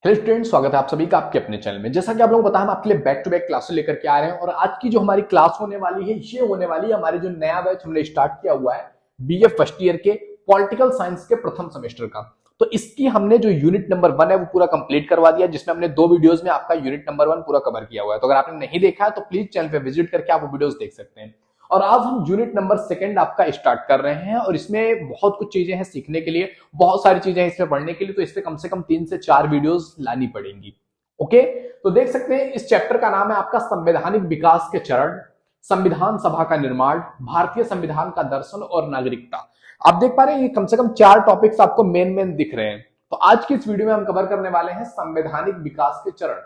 Hello student, स्वागत है आप सभी का आपके अपने चैनल में। जैसा कि आप लोगों को पता है, हम आपके लिए बैक टू बैक क्लासेस लेकर के आ रहे हैं और आज की जो हमारी क्लास होने वाली है ये होने वाली है हमारे जो नया बैच हमने स्टार्ट किया हुआ है बीए फर्स्ट ईयर के पॉलिटिकल साइंस के प्रथम सेमेस्टर का। तो इसकी हमने जो यूनिट नंबर 1 है वो पूरा कंप्लीट करवा दिया, जिसमें हमने 2 वीडियोस में आपका यूनिट नंबर 1 पूरा कवर किया हुआ है। तो अगर आपने नहीं देखा है तो प्लीज चैनल पे विजिट करके आप वो वीडियोस देख सकते हैं। और आज हम यूनिट नंबर 2 आपका स्टार्ट कर रहे हैं और इसमें बहुत कुछ चीजें हैं सीखने के लिए, बहुत सारी चीजें हैं इसमें पढ़ने के लिए। तो इसमें कम से कम 3 से 4 वीडियोस लानी पड़ेंगी। ओके, तो देख सकते हैं इस चैप्टर का नाम है आपका संवैधानिक विकास के चरण, संविधान सभा का निर्माण, भारतीय संविधान का दर्शन और नागरिकता। आप देख पा रहे हैं ये कम से कम 4 टॉपिक्स आपको मेन दिख रहे हैं। तो आज की इस वीडियो में हम कवर करने वाले हैं संवैधानिक विकास के चरण,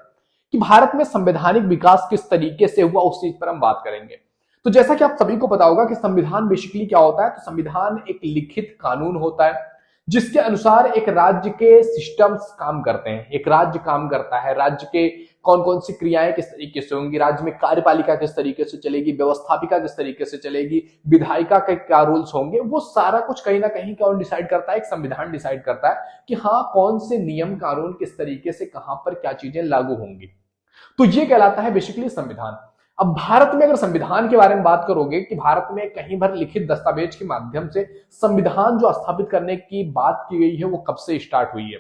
कि भारत में संवैधानिक विकास किस तरीके से हुआ उस चीज पर हम बात करेंगे। तो जैसा कि आप सभी को पता होगा कि संविधान बेसिकली क्या होता है, तो संविधान एक लिखित कानून होता है जिसके अनुसार एक राज्य के सिस्टम्स काम करते हैं। एक राज्य काम करता है, राज्य के कौन कौन सी क्रियाएं किस तरीके से होंगी, राज्य में कार्यपालिका किस तरीके से चलेगी, व्यवस्थापिका किस तरीके से चलेगी, विधायिका के क्या रूल्स होंगे, वो सारा कुछ कहीं ना कहीं कौन डिसाइड करता है, एक संविधान डिसाइड करता है कि हाँ कौन से नियम कानून किस तरीके से कहां पर क्या चीजें लागू होंगी। तो ये कहलाता है बेसिकली संविधान। अब भारत में अगर संविधान के बारे में बात करोगे कि भारत में कहीं भर लिखित दस्तावेज के माध्यम से संविधान जो स्थापित करने की बात की गई है वो कब से स्टार्ट हुई है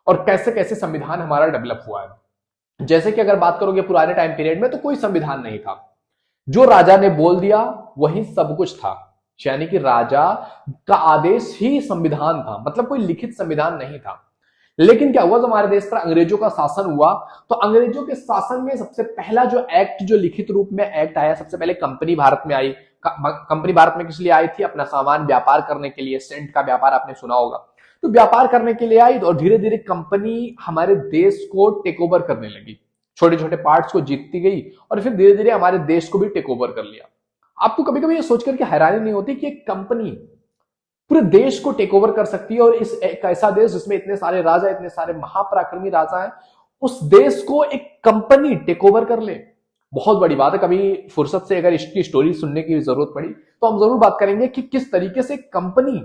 और कैसे कैसे संविधान हमारा डेवलप हुआ है। जैसे कि अगर बात करोगे पुराने टाइम पीरियड में तो कोई संविधान नहीं था, जो राजा ने बोल दिया वही सब कुछ था, यानी कि राजा का आदेश ही संविधान था, मतलब कोई लिखित संविधान नहीं था। लेकिन क्या हुआ, जब हमारे देश पर अंग्रेजों का शासन हुआ तो अंग्रेजों के शासन में सबसे पहला जो एक्ट, जो लिखित रूप में एक्ट आया, सबसे पहले कंपनी भारत में आई। कंपनी भारत में किस लिए आई थी? अपना सामान व्यापार करने के लिए। सेंट का व्यापार आपने सुना होगा, तो व्यापार करने के लिए आई और धीरे धीरे कंपनी हमारे देश को टेक ओवर करने लगी, छोटे छोटे पार्ट्स को जीतती गई और फिर धीरे धीरे हमारे देश को भी टेक ओवर कर लिया। आपको कभी कभी ये सोचकर के हैरानी नहीं होती कि एक कंपनी पूरे देश को टेक ओवर कर सकती है, और इस एक ऐसा देश जिसमें इतने सारे राजा, इतने सारे महापराक्रमी राजा हैं, उस देश को एक कंपनी टेक ओवर कर ले, बहुत बड़ी बात है। कभी फुर्सत से अगर इसकी स्टोरी सुनने की जरूरत पड़ी तो हम जरूर बात करेंगे कि किस तरीके से कंपनी,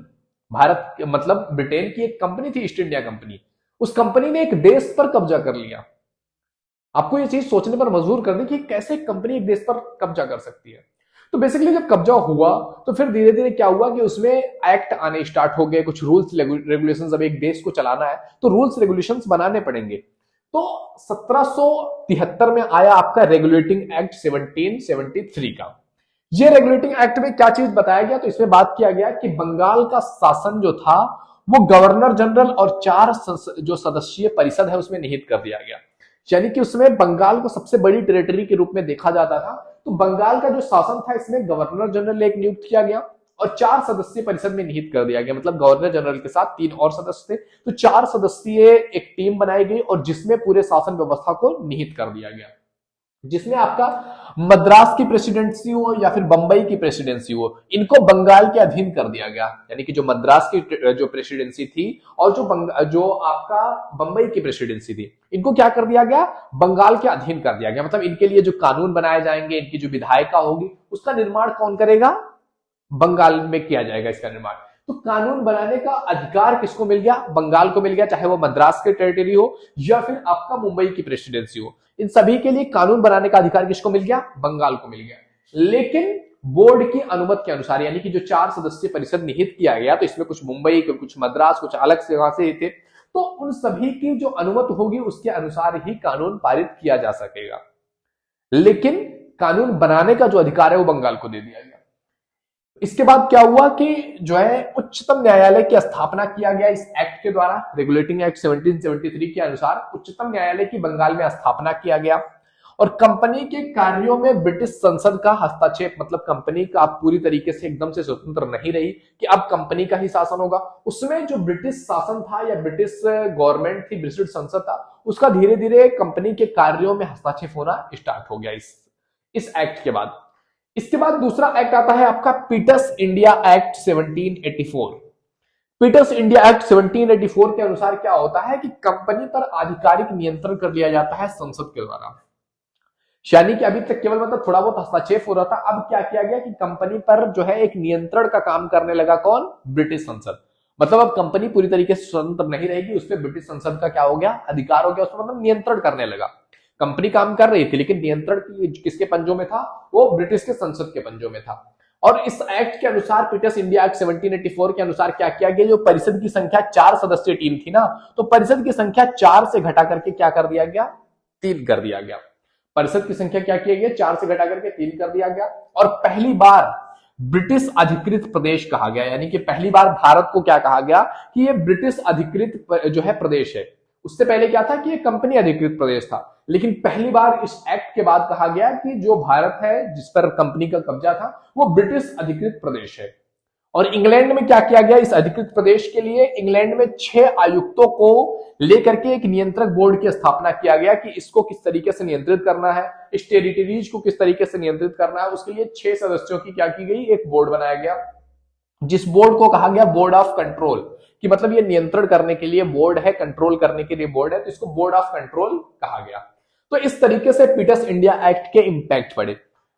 भारत मतलब ब्रिटेन की एक कंपनी थी ईस्ट इंडिया कंपनी, उस कंपनी ने एक देश पर कब्जा कर लिया। आपको ये चीज सोचने पर मजबूर कर दी कि कैसे कंपनी एक देश पर कब्जा कर सकती है। तो बेसिकली जब कब्जा हुआ तो फिर धीरे धीरे क्या हुआ कि उसमें एक्ट आने स्टार्ट हो गए, कुछ रूल्स रेगुलेशंस। अब एक देश को चलाना है तो रूल्स रेगुलेशंस बनाने पड़ेंगे। तो 1773 में आया आपका रेगुलेटिंग एक्ट 1773 का। ये रेगुलेटिंग एक्ट में क्या चीज बताया गया, तो इसमें बात किया गया कि बंगाल का शासन जो था वो गवर्नर जनरल और 4 जो सदस्यीय परिषद है उसमें निहित कर दिया गया। यानी कि उसमें बंगाल को सबसे बड़ी टेरिटरी के रूप में देखा जाता था। तो बंगाल का जो शासन था इसमें गवर्नर जनरल एक नियुक्त किया गया और 4 सदस्यीय परिषद में निहित कर दिया गया, मतलब गवर्नर जनरल के साथ 3 और सदस्य थे। तो 4 सदस्यीय एक टीम बनाई गई और जिसमें पूरे शासन व्यवस्था को निहित कर दिया गया, जिसमें आपका मद्रास की प्रेसिडेंसी हो या फिर बंबई की प्रेसिडेंसी हो, इनको बंगाल के अधीन कर दिया गया। यानी कि जो मद्रास की जो प्रेसिडेंसी थी और जो आपका बंबई की प्रेसिडेंसी थी, इनको क्या कर दिया गया? बंगाल के अधीन कर दिया गया। मतलब इनके लिए जो कानून बनाए जाएंगे, इनकी जो विधायिका होगी, उसका निर्माण कौन करेगा? बंगाल में किया जाएगा इसका निर्माण। तो कानून बनाने का अधिकार किसको मिल गया? बंगाल को मिल गया, चाहे वो मद्रास के टेरिटरी हो या फिर आपका मुंबई की प्रेसिडेंसी हो। इन सभी के लिए कानून बनाने का अधिकार किसको मिल गया? बंगाल को मिल गया। लेकिन बोर्ड की अनुमति के अनुसार, यानी कि जो 4 सदस्यीय परिषद निहित किया गया, तो इसमें कुछ मुंबई, कुछ मद्रास, कुछ अलग से वहां से थे, तो उन सभी की जो अनुमति होगी उसके अनुसार ही कानून पारित किया जा सकेगा। लेकिन कानून बनाने का जो अधिकार है वो बंगाल को दे दिया गया। इसके बाद क्या हुआ कि जो है उच्चतम न्यायालय की स्थापना किया गया इस एक्ट के द्वारा। रेगुलेटिंग एक्ट 1773 के अनुसार उच्चतम न्यायालय की बंगाल में स्थापना किया गया और कंपनी के कार्यों में ब्रिटिश संसद का हस्तक्षेप, मतलब कंपनी का आप पूरी तरीके से एकदम से स्वतंत्र नहीं रही कि अब कंपनी का ही शासन होगा। उसमें जो ब्रिटिश शासन था या ब्रिटिश गवर्नमेंट थी, ब्रिटिश संसद था, उसका धीरे धीरे कंपनी के कार्यों में हस्तक्षेप होना स्टार्ट हो गया इस एक्ट के बाद। इसके बाद दूसरा एक्ट आता है आपका Pitt's India act 1784। Pitt's India act 1784 के अनुसार क्या होता है कि कंपनी पर आधिकारिक नियंत्रण कर लिया जाता है संसद के द्वारा। यानी कि अभी तक केवल मतलब थोड़ा बहुत हस्तक्षेप हो रहा था, अब क्या किया गया कि कंपनी पर जो है एक नियंत्रण का काम करने लगा कौन? ब्रिटिश संसद। मतलब अब कंपनी पूरी तरीके से स्वतंत्र नहीं रहेगी, उस पर ब्रिटिश संसद का क्या हो गया, अधिकार हो गया, उसमें मतलब नियंत्रण करने लगा। कंपनी काम कर रही थी लेकिन नियंत्रण किसके पंजों में था, वो ब्रिटिश के संसद के पंजों में था। और इस एक्ट के अनुसार, पीटर्स इंडिया एक्ट 1784 के अनुसार क्या किया गया, जो परिषद की संख्या 4 सदस्यीय टीम थी ना, तो परिषद की संख्या 4 से घटा करके क्या कर दिया गया, 3 कर दिया गया। परिषद की संख्या क्या किया गया, 4 से घटा करके 3 कर दिया गया। और पहली बार ब्रिटिश अधिकृत प्रदेश कहा गया, यानी कि पहली बार भारत को क्या कहा गया कि ये ब्रिटिश अधिकृत जो है प्रदेश है। उससे पहले क्या था कि ये कंपनी अधिकृत प्रदेश था, लेकिन पहली बार इस एक्ट के बाद कहा गया कि जो भारत है जिस पर कंपनी का कब्जा था वो ब्रिटिश अधिकृत प्रदेश है। और इंग्लैंड में क्या किया गया, इस अधिकृत प्रदेश के लिए इंग्लैंड में 6 आयुक्तों को लेकर के एक नियंत्रक बोर्ड की स्थापना किया गया कि इसको किस तरीके से नियंत्रित करना है, इस टेरिटरीज को किस तरीके से नियंत्रित करना है। उसके लिए 6 सदस्यों की क्या की गई, एक बोर्ड बनाया गया, जिस बोर्ड को कहा गया बोर्ड ऑफ कंट्रोल, कि मतलब ये नियंत्रण करने के लिए बोर्ड है, कंट्रोल करने के लिए बोर्ड है, तो इसको बोर्ड ऑफ कंट्रोल कहा गया। तो इस तरीके से पीटर्स इंडिया एक्ट के इंपैक्ट पड़े।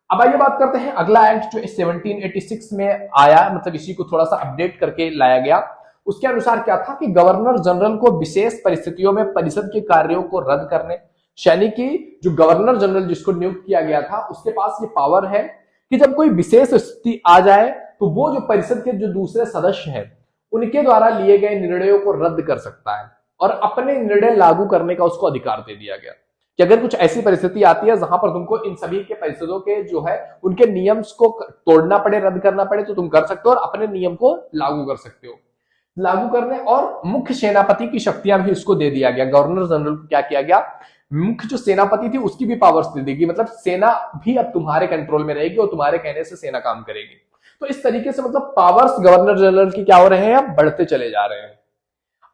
अब आइए बात करते हैं अगला एक्ट जो 1786 में आया, मतलब इसी को थोड़ा सा अपडेट करके लाया गया। उसके अनुसार क्या था कि गवर्नर जनरल को विशेष परिस्थितियों में परिषद के कार्यों को रद्द करने, यानी कि जो गवर्नर जनरल जिसको नियुक्त किया गया था उसके पास ये पावर है कि जब कोई विशेष स्थिति आ जाए तो वो जो परिषद के जो दूसरे सदस्य हैं उनके द्वारा लिए गए निर्णयों को रद्द कर सकता है और अपने निर्णय लागू करने का उसको अधिकार दे दिया गया कि अगर कुछ ऐसी परिस्थिति आती है जहां पर तुमको इन सभी के परिषदों के जो है उनके नियम को तोड़ना पड़े, रद्द करना पड़े, तो तुम कर सकते हो और अपने नियम को लागू कर सकते हो। लागू करने और मुख्य सेनापति की शक्तियां भी उसको दे दिया गया। गवर्नर जनरल को क्या किया गया, मुख्य जो सेनापति थी उसकी भी पावर्स दे दी गई, मतलब सेना भी अब तुम्हारे कंट्रोल में रहेगी और तुम्हारे कहने से सेना काम करेगी। तो इस तरीके से मतलब पावर्स गवर्नर जनरल की क्या हो रहे हैं, अब बढ़ते चले जा रहे हैं।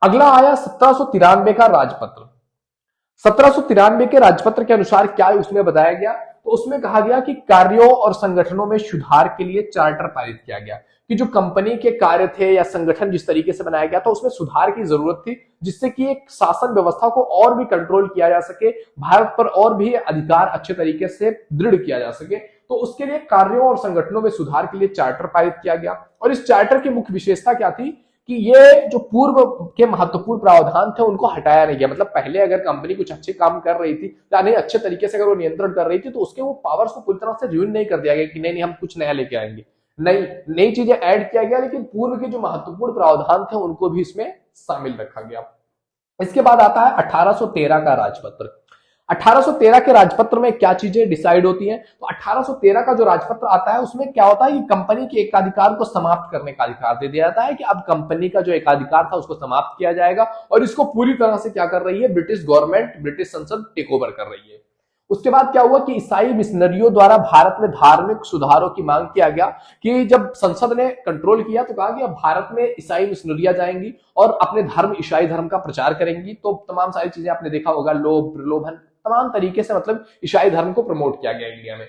अगला आया 1793 का राजपत्र। 1793 के राजपत्र के अनुसार क्या उसमें बताया गया, तो उसमें कहा गया कि कार्यों और संगठनों में सुधार के लिए चार्टर पारित किया गया कि जो कंपनी के कार्य थे या संगठन जिस तरीके से बनाया गया था उसमें सुधार की जरूरत थी, जिससे कि एक शासन व्यवस्था को और भी कंट्रोल किया जा सके, भारत पर और भी अधिकार अच्छे तरीके से दृढ़ किया जा सके। तो उसके लिए कार्यों और संगठनों में सुधार के लिए चार्टर पारित किया गया। और इस चार्टर की मुख्य विशेषता क्या थी कि ये जो पूर्व के महत्वपूर्ण प्रावधान थे उनको हटाया नहीं गया। मतलब पहले अगर कंपनी कुछ अच्छे काम कर रही थी यानी अच्छे तरीके से अगर वो नियंत्रण कर रही थी तो उसके वो पावर्स को पूरी तरह से रिव्यू नहीं कर दिया गया कि नहीं हम कुछ नया लेके आएंगे, नई चीजें ऐड किया गया, लेकिन पूर्व के जो महत्वपूर्ण प्रावधान थे उनको भी इसमें शामिल रखा गया। इसके बाद आता है 1813 का राजपत्र। 1813 के राजपत्र में क्या चीजें डिसाइड होती हैं, तो 1813 का जो राजपत्र आता है उसमें क्या होता है कि कंपनी के एकाधिकार को समाप्त करने का अधिकार दे दिया जाता है कि अब कंपनी का जो एकाधिकार था उसको समाप्त किया जाएगा और इसको पूरी तरह से क्या कर रही है, ब्रिटिश गवर्नमेंट, ब्रिटिश संसद टेक ओवर कर रही है। उसके बाद क्या हुआ कि ईसाई मिशनरियों द्वारा भारत में धार्मिक सुधारों की मांग किया गया कि जब संसद ने कंट्रोल किया तो कहा कि अब भारत में ईसाई मिशनरियां जाएंगी और अपने धर्म, ईसाई धर्म का प्रचार करेंगी। तो तमाम सारी चीजें आपने देखा होगा, लोभ, प्रलोभन, तमाम तरीके से मतलब ईसाई धर्म को प्रमोट किया गया इंडिया में।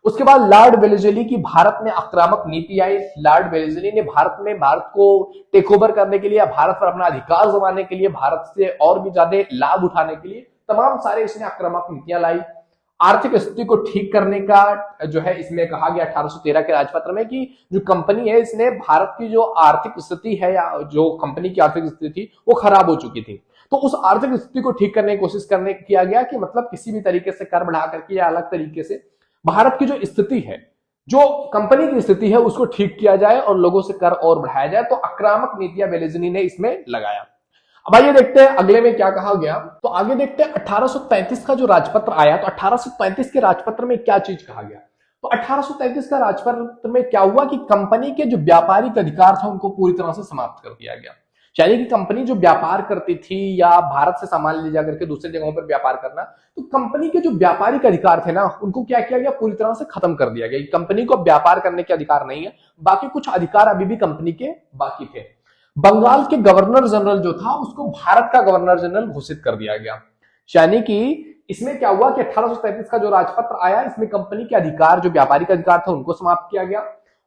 उसके बाद लॉर्ड वेलेस्ली की भारत में आक्रामक नीति आई। लॉर्ड वेलेस्ली ने भारत को टेक ओवर करने के लिए, भारत पर अपना अधिकार जमाने के लिए, भारत से और भी ज्यादा लाभ उठाने के लिए तमाम सारे इसने आक्रामक नीतियां लाई। आर्थिक स्थिति को ठीक करने का जो है इसमें कहा गया 1813 के राजपत्र में कि जो कंपनी है इसने भारत की जो आर्थिक स्थिति है या जो कंपनी की आर्थिक स्थिति थी वो खराब हो चुकी थी, तो उस आर्थिक स्थिति को ठीक करने की कोशिश किया गया कि मतलब किसी भी तरीके से कर बढ़ा करके या अलग तरीके से भारत की जो स्थिति है, जो कंपनी की स्थिति है उसको ठीक किया जाए और लोगों से कर और बढ़ाया जाए। तो आक्रामक नीतियां वेलेस्ली ने इसमें लगाया। अब आइए देखते हैं अगले में क्या कहा गया। तो आगे देखते हैं 1835 का जो राजपत्र आया, तो 1835 के राजपत्र में क्या चीज कहा गया। तो 1833 का राजपत्र में क्या हुआ कि कंपनी के जो व्यापारिक अधिकार थे उनको पूरी तरह से समाप्त कर दिया गया। यानी कि कंपनी जो व्यापार करती थी या भारत से सामान ले जाकर के दूसरी जगहों पर व्यापार करना, तो कंपनी के जो व्यापारिक अधिकार थे ना उनको क्या किया गया, पूरी तरह से खत्म कर दिया गया। कंपनी को व्यापार करने के अधिकार नहीं है, बाकी कुछ अधिकार अभी भी कंपनी के बाकी थे। बंगाल के गवर्नर जनरल जो था उसको भारत का गवर्नर जनरल घोषित कर दिया गया। यानी कि इसमें क्या हुआ कि 1833 का जो राजपत्र आया इसमें कंपनी के अधिकार, जो व्यापारिक अधिकार थे उनको समाप्त किया गया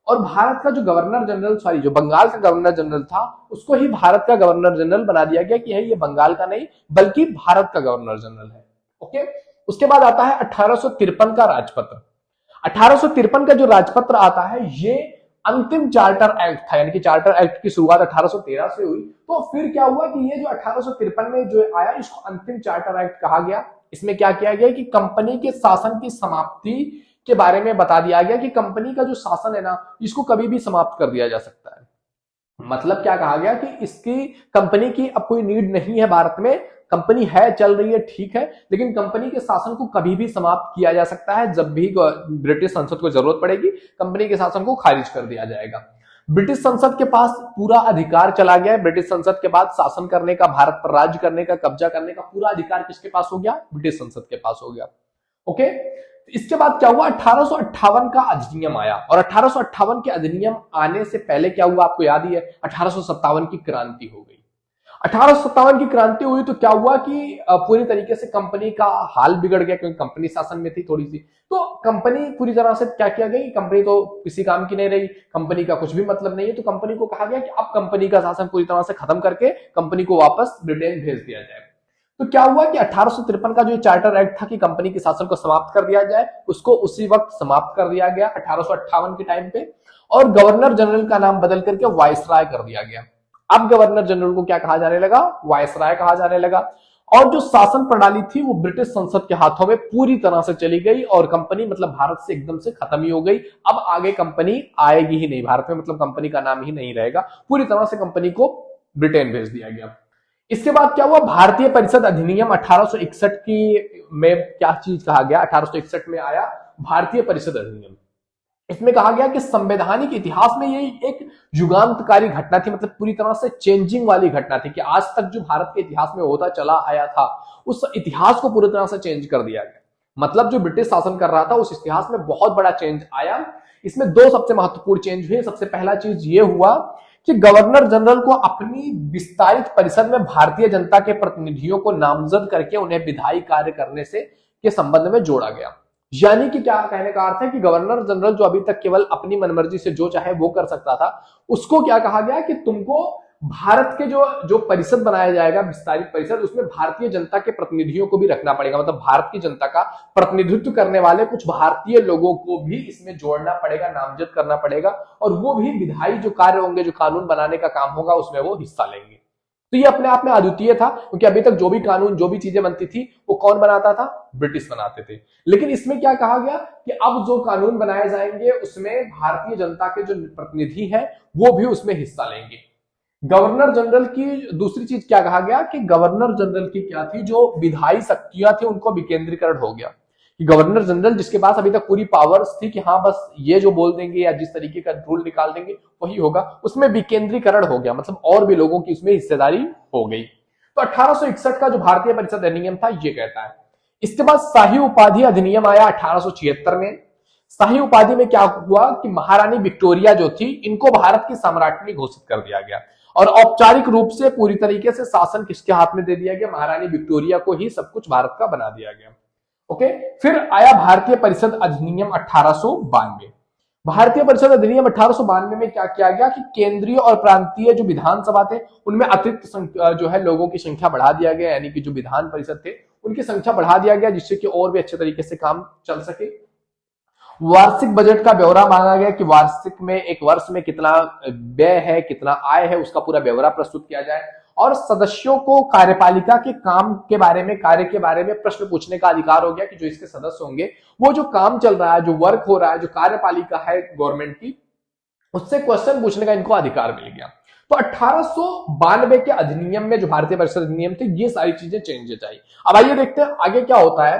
और भारत का जो गवर्नर जनरल, जो बंगाल का गवर्नर जनरल था उसको ही भारत का गवर्नर जनरल बना दिया गया कि ये बंगाल का नहीं बल्कि भारत का गवर्नर जनरल है। ओके, उसके बाद आता है 1853 का राजपत्र। 1853 का जो राजपत्र आता है ये अंतिम चार्टर एक्ट था, यानी कि चार्टर एक्ट की शुरुआत 1813 से हुई। तो फिर क्या हुआ कि ये जो 1853 में जो आया, इसको अंतिम चार्टर एक्ट कहा गया। इसमें क्या किया गया कि कंपनी के शासन की समाप्ति के बारे में बता दिया गया कि कंपनी का जो शासन है ना, इसको कभी भी समाप्त कर दिया जा सकता है। मतलब क्या कहा गया कि इसकी कंपनी की अब कोई नीड नहीं है भारत में, कंपनी है, चल रही है, ठीक है, लेकिन कंपनी के शासन को कभी भी समाप्त किया जा सकता है। जब भी ब्रिटिश संसद को जरूरत पड़ेगी, कंपनी के शासन को खारिज कर दिया जाएगा। ब्रिटिश संसद के पास पूरा अधिकार चला गया है। ब्रिटिश संसद के बाद शासन करने का, भारत पर राज्य करने का, कब्जा करने का पूरा अधिकार किसके पास हो गया? ब्रिटिश संसद के पास हो गया। ओके, इसके बाद क्या हुआ? 1858 का अधिनियम आया, और 1858 के अधिनियम आने से पहले क्या हुआ आपको याद ही है, 1857 की क्रांति हो गई। 1857 की क्रांति हुई तो क्या हुआ कि पूरी तरीके से कंपनी का हाल बिगड़ गया, क्योंकि कंपनी शासन में थी थोड़ी सी, तो कंपनी पूरी तरह से क्या किया गया, कंपनी तो किसी काम की नहीं रही, कंपनी का कुछ भी मतलब नहीं है, तो कंपनी को कहा गया कि अब कंपनी का शासन पूरी तरह से खत्म करके कंपनी को वापस ब्रिटेन भेज दिया जाए। तो क्या हुआ कि 1853 का जो चार्टर एक्ट था कि कंपनी के शासन को समाप्त कर दिया जाए, उसको उसी वक्त समाप्त कर दिया गया 1858 के टाइम पे, और गवर्नर जनरल का नाम बदल करके वायसराय कर दिया गया। अब गवर्नर जनरल को क्या कहा जाने लगा? वायसराय कहा जाने लगा। और जो शासन प्रणाली थी वो ब्रिटिश संसद के हाथों में पूरी तरह से चली गई, और कंपनी मतलब भारत से एकदम से खत्म ही हो गई। अब आगे कंपनी आएगी ही नहीं भारत में, मतलब कंपनी का नाम ही नहीं रहेगा, पूरी तरह से कंपनी को ब्रिटेन भेज दिया गया। इसके बाद क्या हुआ? भारतीय परिषद अधिनियम 1861 की में क्या चीज कहा गया? 1861 में आया भारतीय परिषद अधिनियम। इसमें कहा गया कि संवैधानिक इतिहास में ये एक युगांतकारी घटना थी, मतलब पूरी तरह से चेंजिंग वाली घटना थी कि आज तक जो भारत के इतिहास में होता चला आया था उस इतिहास को पूरी तरह से चेंज कर दिया गया। मतलब जो ब्रिटिश शासन कर रहा था उस इतिहास में बहुत बड़ा चेंज आया। इसमें दो सबसे महत्वपूर्ण चेंज हुए। सबसे पहला चीज ये हुआ कि गवर्नर जनरल को अपनी विस्तारित परिषद में भारतीय जनता के प्रतिनिधियों को नामजद करके उन्हें विधायी कार्य करने से के संबंध में जोड़ा गया। यानी कि क्या कहने का अर्थ है कि गवर्नर जनरल जो अभी तक केवल अपनी मनमर्जी से जो चाहे वो कर सकता था, उसको क्या कहा गया कि तुमको भारत के जो परिषद बनाया जाएगा, विस्तारित परिषद, उसमें भारतीय जनता के प्रतिनिधियों को भी रखना पड़ेगा। मतलब भारत की जनता का प्रतिनिधित्व करने वाले कुछ भारतीय लोगों को भी इसमें जोड़ना पड़ेगा, नामजद करना पड़ेगा, और वो भी विधायी जो कार्य होंगे, जो कानून बनाने का काम होगा, उसमें वो हिस्सा लेंगे। तो ये अपने आप में अद्वितीय था, क्योंकि अभी तक जो भी कानून, जो भी चीजें बनती थी वो कौन बनाता था? ब्रिटिश बनाते थे। लेकिन इसमें क्या कहा गया कि अब जो कानून बनाए जाएंगे उसमें भारतीय जनता के जो प्रतिनिधि हैं वो भी उसमें हिस्सा लेंगे। गवर्नर जनरल की दूसरी चीज क्या कहा गया कि गवर्नर जनरल की क्या थी, जो विधायी शक्तियां थी उनको विकेंद्रीकरण हो गया। कि गवर्नर जनरल जिसके पास अभी तक पूरी पावर्स थी कि हाँ बस ये जो बोल देंगे या जिस तरीके का रूल निकाल देंगे वही होगा, उसमें विकेंद्रीकरण हो गया, मतलब और भी लोगों की उसमें हिस्सेदारी हो गई। तो 1861 का जो भारतीय परिषद अधिनियम था ये कहता है। इसके बाद शाही उपाधि अधिनियम आया 1876 में। शाही उपाधि में क्या हुआ कि महारानी विक्टोरिया जो थी इनको भारत की सम्राज्ञी घोषित कर दिया गया, और औपचारिक रूप से पूरी तरीके से शासन किसके हाथ में दे दिया गया? महारानी विक्टोरिया को ही सब कुछ भारत का बना दिया गया। ओके, फिर आया भारतीय परिषद अधिनियम 1892। भारतीय परिषद अधिनियम 1892 में क्या किया गया कि केंद्रीय और प्रांतीय जो विधानसभा थे उनमें अतिरिक्त जो है लोगों की संख्या बढ़ा दिया गया, यानी कि जो विधान परिषद थे उनकी संख्या बढ़ा दिया गया, जिससे कि और भी अच्छे तरीके से काम चल सके। वार्षिक बजट का ब्यौरा मांगा गया कि वार्षिक में एक वर्ष में कितना व्यय है, कितना आय है, उसका पूरा ब्यौरा प्रस्तुत किया जाए। और सदस्यों को कार्यपालिका के काम के बारे में, कार्य के बारे में प्रश्न पूछने का अधिकार हो गया कि जो इसके सदस्य होंगे वो जो काम चल रहा है, जो वर्क हो रहा है, जो कार्यपालिका है गवर्नमेंट की, उससे क्वेश्चन पूछने का इनको अधिकार मिल गया। तो 1892 के अधिनियम में, जो भारतीय परिषद अधिनियम थे, ये सारी चीजें चेंजेस आई। अब आइए देखते हैं आगे क्या होता है।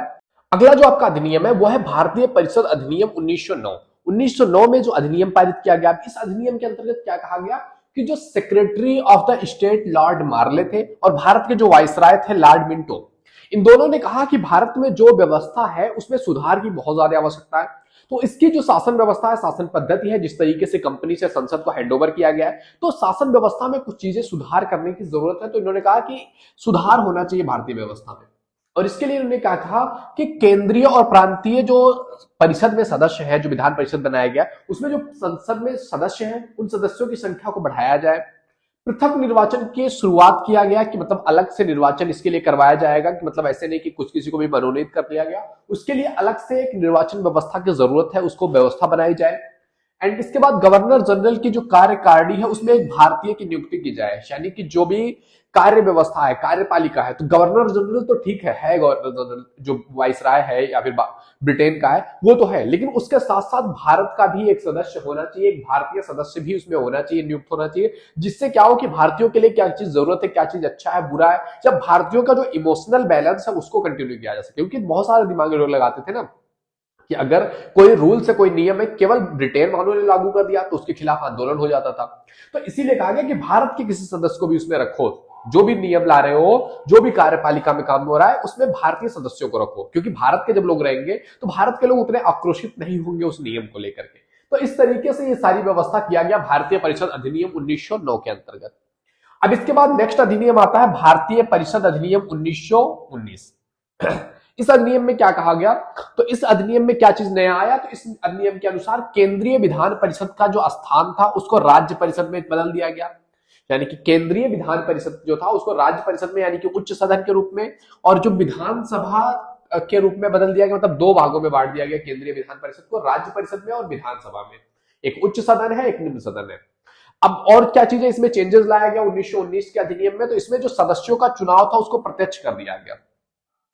अगला जो आपका अधिनियम है वो है भारतीय परिषद अधिनियम 1909। 1909 में जो अधिनियम पारित किया गया, इस अधिनियम के अंतर्गत क्या कहा गया कि जो secretary of the state lord Morley थे और भारत के जो वाइसराय थे लॉर्ड मिंटो, इन दोनों ने कहा कि भारत में जो व्यवस्था है उसमें सुधार की बहुत ज्यादा आवश्यकता है। तो इसकी जो शासन व्यवस्था है, शासन पद्धति है, जिस तरीके से कंपनी से संसद को हैंडओवर किया गया है, तो शासन व्यवस्था में कुछ चीजें सुधार करने की जरूरत है। तो इन्होंने कहा कि सुधार होना चाहिए भारतीय व्यवस्था में, और इसके लिए उन्होंने क्या कहा कि केंद्रीय और प्रांतीय जो परिषद में सदस्य है, जो विधान परिषद बनाया गया, उसमें जो संसद में सदस्य हैं उन सदस्यों की संख्या को बढ़ाया जाए। पृथक निर्वाचन की शुरुआत किया गया कि मतलब अलग से निर्वाचन इसके लिए करवाया जाएगा, कि मतलब ऐसे नहीं कि कुछ किसी को भी मनोनीत कर लिया गया, उसके लिए अलग से एक निर्वाचन व्यवस्था की जरूरत है, उसको व्यवस्था बनाई जाए। एंड इसके बाद गवर्नर जनरल की जो कार्यकारिणी है उसमें एक भारतीय की नियुक्ति की जाए, यानी कि जो भी कार्य व्यवस्था है, कार्यपालिका है, तो गवर्नर जनरल तो ठीक है गवर्नर जनरल जो वाइसराय है या फिर ब्रिटेन का है वो तो है, लेकिन उसके साथ साथ भारत का भी एक सदस्य होना चाहिए, एक भारतीय सदस्य भी उसमें होना चाहिए, नियुक्त होना चाहिए, जिससे क्या हो कि भारतीयों के लिए क्या चीज जरूरत है, क्या चीज अच्छा है बुरा है, जब भारतीयों का जो इमोशनल बैलेंस है उसको कंटिन्यू किया जा सके। क्योंकि बहुत सारे दिमागी लोग लगाते थे ना कि अगर कोई रूल से कोई नियम है केवल ब्रिटेन वालों ने लागू कर दिया तो उसके खिलाफ आंदोलन हो जाता था, तो इसीलिए कहा गया कि भारत के किसी सदस्य को भी उसमें रखो, जो भी नियम ला रहे हो, जो भी कार्यपालिका में काम हो रहा है उसमें भारतीय सदस्यों को रखो, क्योंकि भारत के जब लोग रहेंगे तो भारत के लोग उतने आक्रोशित नहीं होंगे उस नियम को लेकर के। तो इस तरीके से ये सारी व्यवस्था किया गया भारतीय परिषद अधिनियम 1909 के अंतर्गत। अब इसके बाद नेक्स्ट अधिनियम आता है भारतीय परिषद अधिनियम 1919। इस अधिनियम में क्या कहा गया, तो इस अधिनियम में क्या चीज नया आया, तो इस अधिनियम के अनुसार केंद्रीय विधान परिषद का जो स्थान था उसको राज्य परिषद में बदल दिया गया, यानी कि केंद्रीय विधान परिषद जो था उसको राज्य परिषद में यानी कि उच्च सदन के रूप में, और जो विधानसभा के रूप में बदल दिया गया, मतलब दो भागों में बांट दिया गया केंद्रीय विधान परिषद को, राज्य परिषद में और विधानसभा में, एक उच्च सदन है एक निम्न सदन है। अब और क्या चीजें इसमें चेंजेस लाया गया 1919 के अधिनियम में, तो इसमें जो सदस्यों का चुनाव था उसको प्रत्यक्ष कर दिया गया,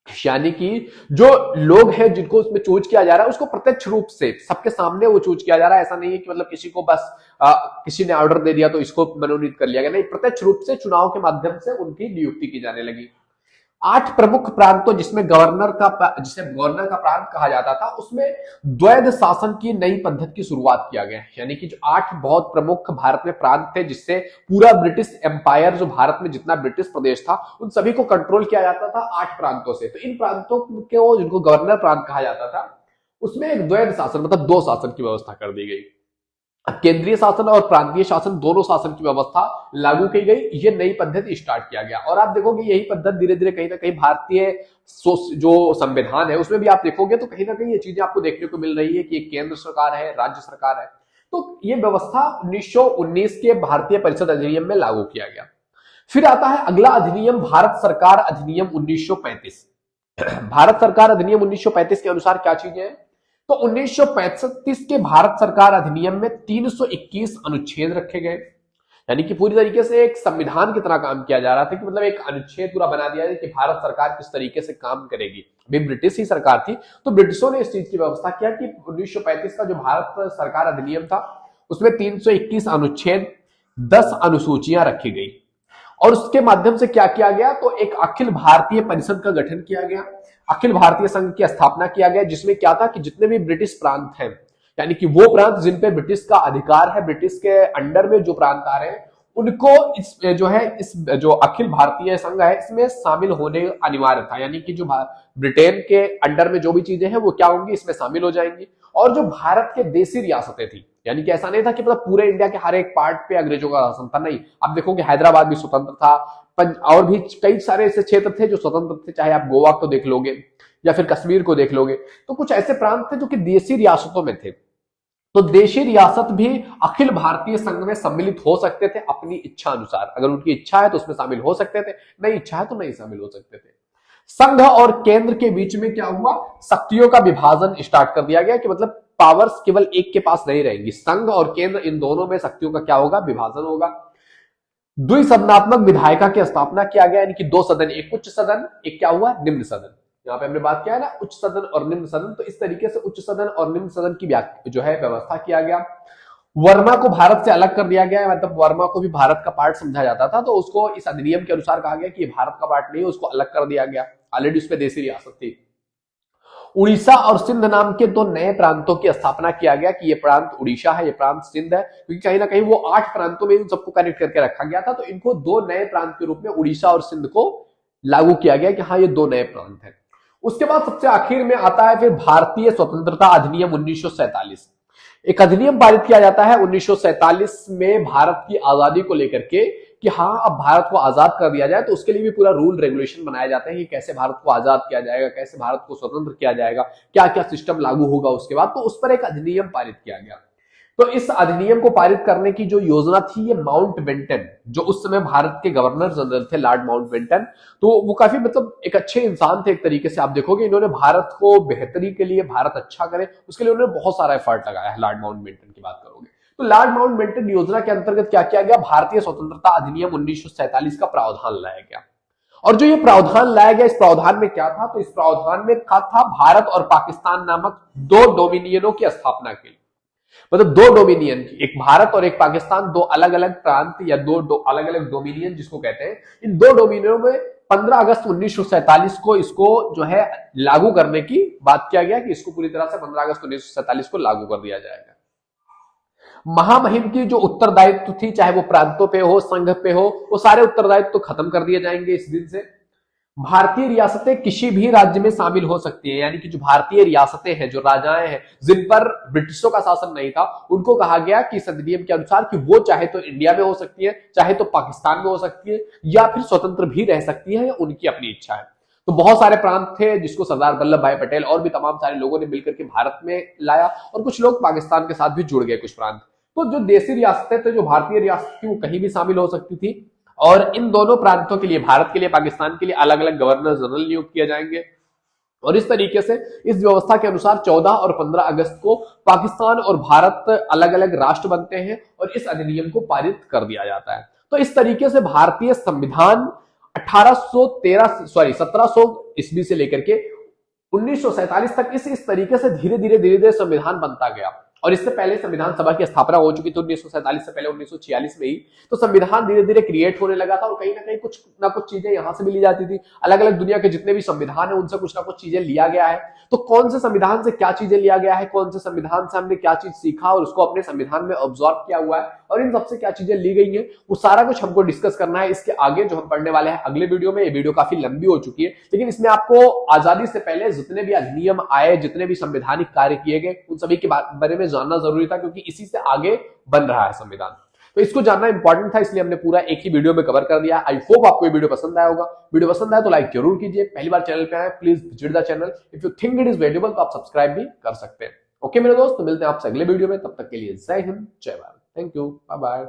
यानी कि जो लोग हैं जिनको उसमें चूज किया जा रहा है उसको प्रत्यक्ष रूप से सबके सामने वो चूज किया जा रहा है। ऐसा नहीं है कि मतलब किसी को बस किसी ने ऑर्डर दे दिया तो इसको मनोनीत कर लिया गया, नहीं, प्रत्यक्ष रूप से चुनाव के माध्यम से उनकी नियुक्ति की जाने लगी। 8 प्रमुख प्रांतों जिसे गवर्नर का प्रांत कहा जाता था उसमें द्वैध शासन की नई पद्धति की शुरुआत किया गया, यानी कि जो 8 बहुत प्रमुख भारत में प्रांत थे जिससे पूरा ब्रिटिश एम्पायर, जो भारत में जितना ब्रिटिश प्रदेश था उन सभी को कंट्रोल किया जाता था 8 प्रांतों से। तो इन प्रांतों को जिनको गवर्नर प्रांत कहा जाता था उसमें एक द्वैध शासन मतलब 2 शासन की व्यवस्था कर दी गई। केंद्रीय शासन और प्रांतीय शासन दोनों शासन की व्यवस्था लागू की गई, ये नई पद्धति स्टार्ट किया गया। और आप देखोगे यही पद्धति धीरे धीरे कहीं ना कहीं भारतीय जो संविधान है उसमें भी आप देखोगे तो कहीं ना कहीं ये चीजें आपको देखने को मिल रही है कि केंद्र सरकार है, राज्य सरकार है। तो ये व्यवस्था 1919 के भारतीय परिषद अधिनियम में लागू किया गया। फिर आता है अगला अधिनियम भारत सरकार अधिनियम 1935। भारत सरकार अधिनियम 1935 के अनुसार क्या चीजें हैं, तो 1935 के भारत सरकार अधिनियम में 321 अनुच्छेद रखे गए, यानी कि पूरी तरीके से एक संविधान की तरह काम किया जा रहा था कि मतलब एक अनुच्छेद पूरा बना दिया कि भारत सरकार किस तरीके से काम करेगी। अभी ब्रिटिश ही सरकार थी तो ब्रिटिशों ने इस चीज की व्यवस्था किया कि 1935 का जो भारत सरकार अधिनियम था उसमें 321 अनुच्छेद 10 अनुसूचियां रखी गई, और उसके माध्यम से क्या किया गया, तो एक अखिल भारतीय परिषद का गठन किया गया, अखिल भारतीय संघ की स्थापना किया गया, जिसमें क्या था कि जितने भी ब्रिटिश प्रांत हैं, यानी कि वो प्रांत जिन पे ब्रिटिश का अधिकार है, ब्रिटिश के अंडर में जो प्रांत आ रहे हैं उनको इस जो अखिल भारतीय संघ है इसमें शामिल होने अनिवार्य था, यानी कि जो ब्रिटेन के अंडर में जो भी चीजें हैं वो क्या होंगी, इसमें शामिल हो जाएंगी। और जो भारत के देशी रियासतें थी, यानी कि ऐसा नहीं था कि मतलब पूरे इंडिया के हर एक पार्ट पे अंग्रेजों का शासन था, नहीं, आप देखोगे हैदराबाद भी स्वतंत्र था, और भी कई सारे ऐसे क्षेत्र थे जो स्वतंत्र थे, चाहे आप गोवा को देख लोगे या फिर कश्मीर को देख लोगे, तो कुछ ऐसे प्रांत थे जो कि देशी रियासतों में थे। तो देशी रियासत भी अखिल भारतीय संघ में सम्मिलित हो सकते थे अपनी इच्छा अनुसार, अगर उनकी इच्छा है तो उसमें शामिल हो सकते थे, नहीं इच्छा है तो नहीं शामिल हो सकते थे। संघ और केंद्र के बीच में क्या हुआ, शक्तियों का विभाजन स्टार्ट कर दिया गया कि मतलब पावर्स केवल एक के पास नहीं रहेंगी, संघ और केंद्र इन दोनों में शक्तियों का क्या होगा, विभाजन होगा। द्विसदनात्मक विधायिका की स्थापना किया गया, यानी कि 2 सदन, एक उच्च सदन एक क्या हुआ, निम्न सदन। यहाँ पे हमने बात किया है ना उच्च सदन और निम्न सदन, तो इस तरीके से उच्च सदन और निम्न सदन की जो है व्यवस्था किया गया। वर्मा को भारत से अलग कर दिया गया, मतलब वर्मा को भी भारत का पार्ट समझा जाता था, तो उसको इस अधिनियम के अनुसार कहा गया कि ये भारत का पार्ट नहीं है, उसको अलग कर दिया गया, ऑलरेडी उसमें देशी रियासत थी। उड़ीसा और सिंध नाम के 2 नए प्रांतों की स्थापना किया गया कि ये प्रांत उड़ीसा है, ये प्रांत सिंध है, क्योंकि कहीं ना कहीं वो 8 प्रांतों में इन सबको कनेक्ट करके रखा गया था, तो इनको 2 नए प्रांत के रूप में उड़ीसा और सिंध को लागू किया गया कि हाँ ये 2 नए प्रांत हैं। उसके बाद सबसे आखिर में आता है फिर भारतीय स्वतंत्रता अधिनियम 1947। एक अधिनियम पारित किया जाता है 1947 में भारत की आजादी को लेकर के कि हाँ अब भारत को आजाद कर दिया जाए, तो उसके लिए भी पूरा रूल रेगुलेशन बनाया जाता है कि कैसे भारत को आजाद किया जाएगा, कैसे भारत को स्वतंत्र किया जाएगा, क्या क्या सिस्टम लागू होगा उसके बाद, तो उस पर एक अधिनियम पारित किया गया। तो इस अधिनियम को पारित करने की जो योजना थी, ये माउंटबेटन, जो उस समय भारत के गवर्नर जनरल थे, लॉर्ड माउंटबेटन, तो वो काफी मतलब एक अच्छे इंसान थे एक तरीके से। आप देखोगे इन्होंने भारत को बेहतरी के लिए, भारत अच्छा करे उसके लिए उन्होंने बहुत सारा एफर्ट लगाया है। लॉर्ड माउंटबेटन की बात करोगे तो लॉर्ड माउंटबेटन योजना के अंतर्गत क्या किया गया, भारतीय स्वतंत्रता अधिनियम 1947 का प्रावधान लाया गया। और जो ये प्रावधान लाया गया, इस प्रावधान में क्या था, तो इस प्रावधान में था भारत और पाकिस्तान नामक दो डोमिनियनों की स्थापना के लिए। मतलब दो डोमिनियन, एक भारत और एक पाकिस्तान, दो अलग अलग प्रांत या दो अलग अलग डोमिनियन जिसको कहते हैं, इन दो डोमिनियनों में 15 अगस्त 1947 को इसको जो है लागू करने की बात किया गया कि इसको पूरी तरह से 15 अगस्त 1947 को लागू कर दिया जाएगा। महामहिम की जो उत्तरदायित्व थी, चाहे वो प्रांतों पे हो, संघ पे हो, वो सारे उत्तरदायित्व तो खत्म कर दिए जाएंगे इस दिन से। भारतीय रियासतें किसी भी राज्य में शामिल हो सकती है, यानी कि जो भारतीय रियासतें हैं, जो राजाएं हैं जिन पर ब्रिटिशों का शासन नहीं था, उनको कहा गया कि इस अधिनियम के अनुसार कि वो चाहे तो इंडिया में हो सकती है, चाहे तो पाकिस्तान में हो सकती है, या फिर स्वतंत्र भी रह सकती है, या उनकी अपनी इच्छा है। तो बहुत सारे प्रांत थे जिसको सरदार वल्लभ भाई पटेल और भी तमाम सारे लोगों ने मिलकर के भारत में लाया, और कुछ लोग पाकिस्तान के साथ भी जुड़ गए, कुछ प्रांत। तो जो देसी रियासतें थे, जो भारतीय रियासत थी, वो कहीं भी शामिल हो सकती थी, और इन दोनों प्रांतों के लिए, भारत के लिए, पाकिस्तान के लिए अलग अलग गवर्नर जनरल नियुक्त किए जाएंगे। और इस तरीके से इस व्यवस्था के अनुसार 14 और 15 अगस्त को पाकिस्तान और भारत अलग अलग राष्ट्र बनते हैं और इस अधिनियम को पारित कर दिया जाता है। तो इस तरीके से भारतीय संविधान 1700 ईस्वी से लेकर के 1947 तक इस तरीके से धीरे धीरे संविधान बनता गया। और इससे पहले संविधान सभा की स्थापना हो चुकी थी 1947 से पहले 1946 में ही। तो संविधान धीरे धीरे क्रिएट होने लगा था, और कहीं ना कहीं कुछ ना कुछ चीजें यहां से भी ली जाती थी। अलग अलग दुनिया के जितने भी संविधान है उनसे कुछ ना कुछ चीजें लिया गया है। तो कौन से संविधान से क्या चीजें लिया गया है, कौन से संविधान से हमने क्या चीज सीखा और उसको अपने संविधान में ऑब्जॉर्व किया हुआ है, और इन सबसे क्या चीजें ली गई है, वो सारा कुछ हमको डिस्कस करना है इसके आगे जो हम पढ़ने वाले हैं अगले वीडियो में। ये वीडियो काफी लंबी हो चुकी है, लेकिन इसमें आपको आजादी से पहले जितने भी अधिनियम आए, जितने भी संवैधानिक कार्य किए गए, उन सभी के बारे में जानना जरूरी था, क्योंकि इसी से आगे बन रहा है संविधान। तो इसको जानना इंपॉर्टेंट था, इसलिए हमने पूरा एक ही वीडियो में कवर कर दिया। आई होप आपको ये वीडियो पसंद आया होगा। वीडियो पसंद आया तो लाइक जरूर कीजिए। पहली बार चैनल पे आए, please visit the channel. If you think it is valuable तो आप सब्सक्राइब भी कर सकते हैं। ओके मेरे दोस्त, तो मिलते हैं आपसे अगले वीडियो में। तब तक के लिए जय हिंद, जय Bharat. Thank you, bye bye.